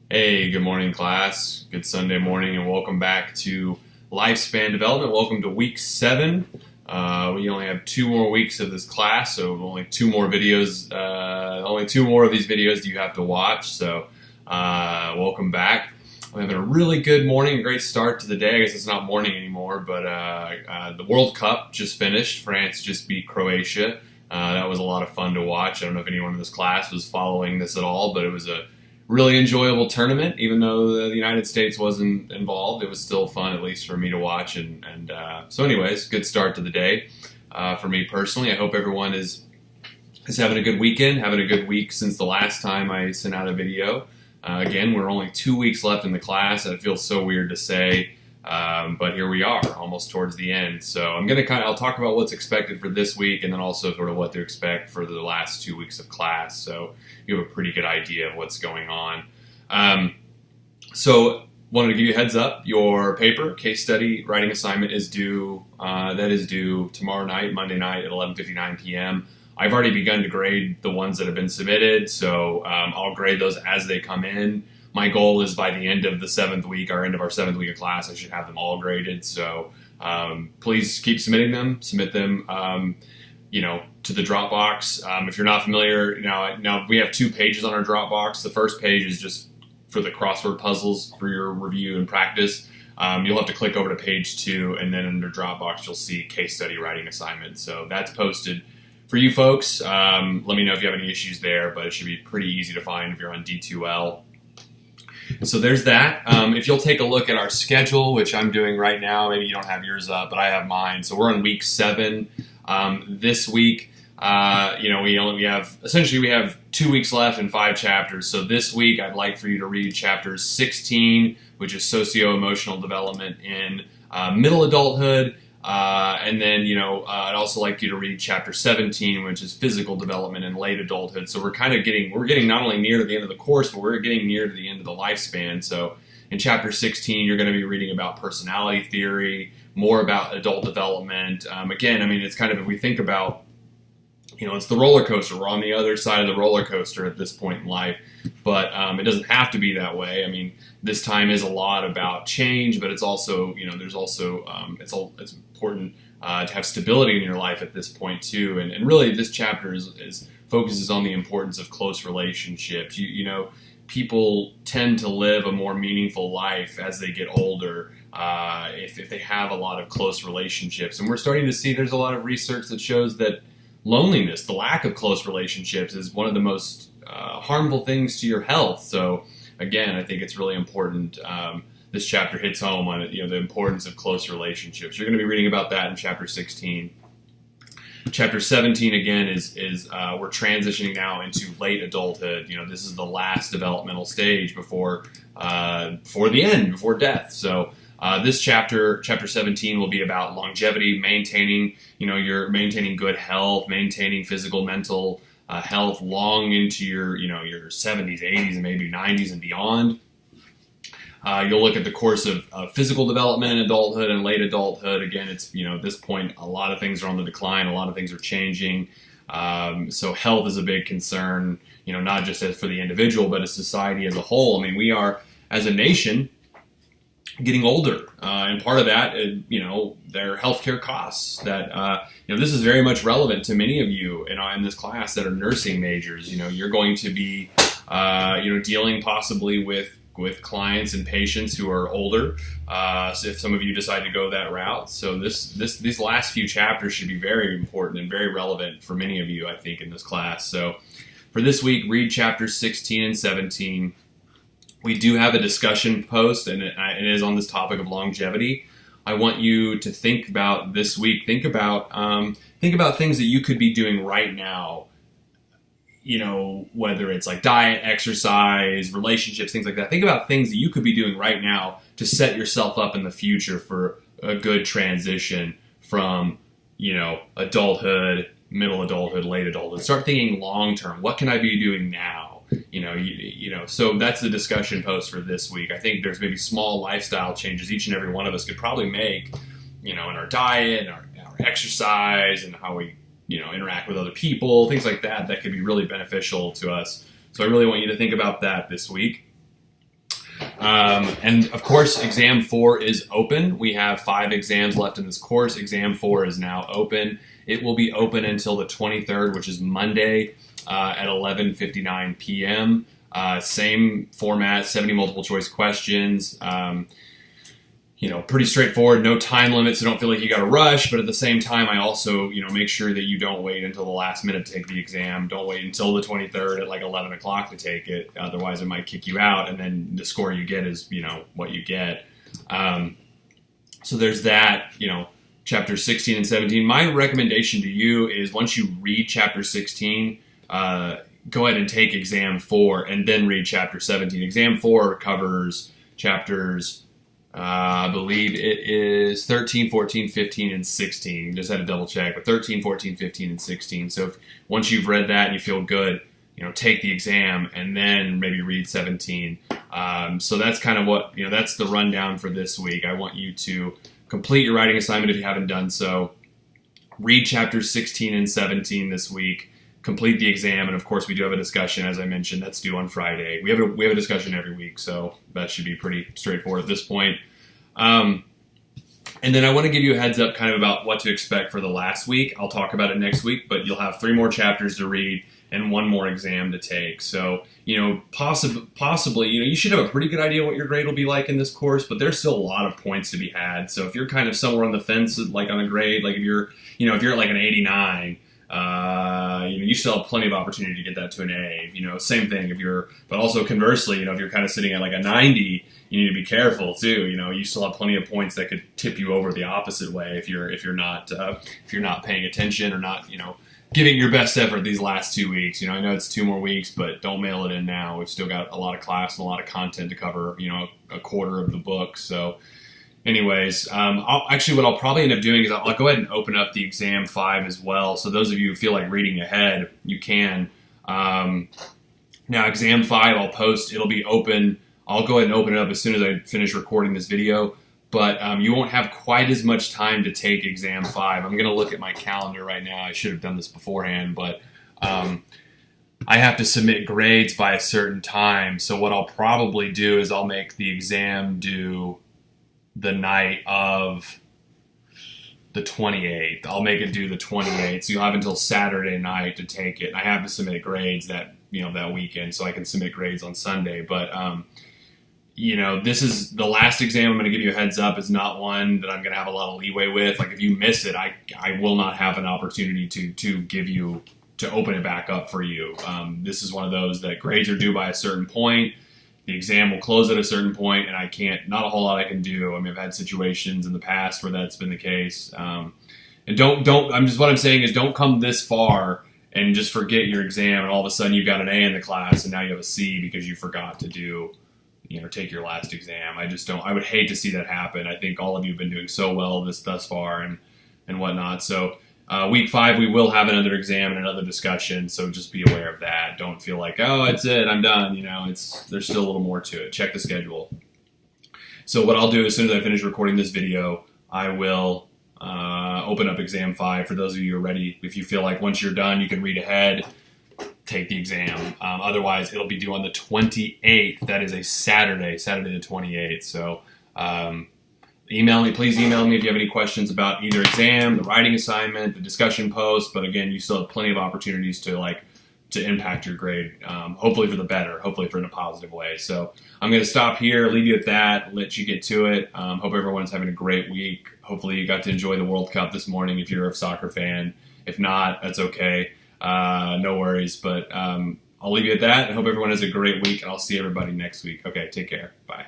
Hey, good morning, class. Good Sunday morning, and welcome back to Lifespan Development. Welcome to week 7. We only have 2 more weeks of this class, so only 2 more videos. Only 2 more of these videos do you have to watch. So, welcome back. We're having a really good morning, a great start to the day. I guess it's not morning anymore, but the World Cup just finished. France just beat Croatia. That was a lot of fun to watch. I don't know if anyone in this class was following this at all, but it was a really enjoyable tournament. Even though the United States wasn't involved, it was still fun, at least for me to watch. So anyways, good start to the day for me personally. I hope everyone is having a good weekend, having a good week since the last time I sent out a video. Again, we're only 2 weeks left in the class, and it feels so weird to say, but here we are, almost towards the end. So I'll talk about what's expected for this week, and then also sort of what to expect for the last 2 weeks of class, so you have a pretty good idea of what's going on. So wanted to give you a heads up. Your paper, case study, writing assignment is due. That is due tomorrow night, Monday night at 11:59 p.m. I've already begun to grade the ones that have been submitted, so I'll grade those as they come in. My goal is by the end of the 7th week, or end of our 7th week of class, I should have them all graded. So please keep submitting them. Submit them, to the Dropbox. If you're not familiar, now we have 2 pages on our Dropbox. The first page is just for the crossword puzzles for your review and practice. You'll have to click over to page 2, and then under Dropbox, you'll see case study writing assignment. So that's posted for you folks. Let me know if you have any issues there, but it should be pretty easy to find if you're on D2L. So there's that. If you'll take a look at our schedule, which I'm doing right now, maybe you don't have yours up, but I have mine. So we're on week 7 this week. We have 2 weeks left and 5 chapters. So this week, I'd like for you to read chapters 16, which is socio-emotional development in middle adulthood. And then, I'd also like you to read chapter 17, which is physical development in late adulthood. So we're getting not only near to the end of the course, but we're getting near to the end of the lifespan. So in chapter 16, you're going to be reading about personality theory, more about adult development. It's kind of, if we think about, it's the roller coaster. We're on the other side of the roller coaster at this point in life, but it doesn't have to be that way. This time is a lot about change, but it's also, it's important to have stability in your life at this point too. And really, this chapter is focuses on the importance of close relationships. People tend to live a more meaningful life as they get older if they have a lot of close relationships. And we're starting to see there's a lot of research that shows that loneliness, the lack of close relationships, is one of the most harmful things to your health. So again, I think it's really important. This chapter hits home on the importance of close relationships. You're going to be reading about that in chapter 16. Chapter 17 again is we're transitioning now into late adulthood. This is the last developmental stage before the end, before death. So this chapter 17, will be about longevity, maintaining good health, maintaining physical, mental health long into your 70s, 80s, and maybe 90s and beyond. You'll look at the course of physical development in adulthood and late adulthood. Again, it's, at this point, a lot of things are on the decline. A lot of things are changing. So health is a big concern, not just for the individual, but as society as a whole. We are, as a nation, getting older. And part of that, their healthcare costs. That, this is very much relevant to many of you in this class that are nursing majors. You're going to be, dealing possibly with clients and patients who are older, so if some of you decide to go that route. So these last few chapters should be very important and very relevant for many of you, I think, in this class. So for this week, read chapters 16 and 17. We do have a discussion post, and it is on this topic of longevity. I want you to think about this week. Think about things that you could be doing right now. Whether it's like diet, exercise, relationships, things like that. Think about things that you could be doing right now to set yourself up in the future for a good transition from, adulthood, middle adulthood, late adulthood. Start thinking long term. What can I be doing now? So that's the discussion post for this week. I think there's maybe small lifestyle changes each and every one of us could probably make, in our diet and our exercise and how we interact with other people, things like that could be really beneficial to us. So I really want you to think about that this week. And of course, exam 4 is open. We have 5 exams left in this course. Exam 4 is now open. It will be open until the 23rd, which is Monday at 11:59 p.m. Same format, 70 multiple choice questions. Pretty straightforward, no time limits, so don't feel like you got to rush, but at the same time, I also, make sure that you don't wait until the last minute to take the exam. Don't wait until the 23rd at like 11 o'clock to take it, otherwise it might kick you out, and then the score you get is, what you get. So there's that, chapter 16 and 17. My recommendation to you is once you read chapter 16, go ahead and take exam 4 and then read chapter 17. Exam 4 covers chapters I believe it is 13, 14, 15, and 16. Just had to double check, but 13, 14, 15, and 16. So once you've read that and you feel good, take the exam and then maybe read 17. So that's kind of what, that's the rundown for this week. I want you to complete your writing assignment if you haven't done so. Read chapters 16 and 17 this week. Complete the exam, and of course we do have a discussion, as I mentioned, that's due on Friday. We have a discussion every week, so that should be pretty straightforward at this point. And then I want to give you a heads up kind of about what to expect for the last week. I'll talk about it next week, but you'll have 3 more chapters to read and 1 more exam to take. So, possibly, you should have a pretty good idea what your grade will be like in this course, but there's still a lot of points to be had. So if you're kind of somewhere on the fence, like on a grade, like if you're at like an 89, you still have plenty of opportunity to get that to an A. Same thing but also conversely, if you're kind of sitting at like a 90, you need to be careful too. You still have plenty of points that could tip you over the opposite way if you're not paying attention or not, giving your best effort these last 2 weeks. I know it's 2 more weeks, but don't mail it in now. We've still got a lot of class and a lot of content to cover, a quarter of the book. So anyways, what I'll probably end up doing is I'll go ahead and open up the exam 5 as well. So those of you who feel like reading ahead, you can. Now exam 5 I'll post, it'll be open. I'll go ahead and open it up as soon as I finish recording this video. But you won't have quite as much time to take exam 5. I'm going to look at my calendar right now. I should have done this beforehand, but I have to submit grades by a certain time. So what I'll probably do is I'll make the exam due the night of the 28th. I'll make it due the 28th. So you'll have until Saturday night to take it. I have to submit grades that weekend, so I can submit grades on Sunday. But this is the last exam. I'm going to give you a heads up. It's not one that I'm going to have a lot of leeway with. Like if you miss it, I will not have an opportunity to open it back up for you. This is one of those that grades are due by a certain point. The exam will close at a certain point, and not a whole lot I can do. I mean, I've had situations in the past where that's been the case. And what I'm saying is don't come this far and just forget your exam, and all of a sudden you've got an A in the class, and now you have a C because you forgot to take your last exam. I would hate to see that happen. I think all of you have been doing so well thus far and whatnot. So week 5, we will have another exam and another discussion, so just be aware of that. Don't feel like, oh, that's it, I'm done. There's still a little more to it. Check the schedule. So what I'll do as soon as I finish recording this video, I will open up exam 5 for those of you who are ready. If you feel like once you're done, you can read ahead, take the exam. Otherwise, it'll be due on the 28th. That is a Saturday the 28th. So please email me if you have any questions about either exam, the writing assignment, the discussion post. But again, you still have plenty of opportunities to impact your grade, hopefully for the better, hopefully for in a positive way. So I'm going to stop here, leave you at that, let you get to it. Hope everyone's having a great week. Hopefully you got to enjoy the World Cup this morning if you're a soccer fan. If not, that's okay. No worries. But I'll leave you at that. I hope everyone has a great week, and I'll see everybody next week. Okay, take care. Bye.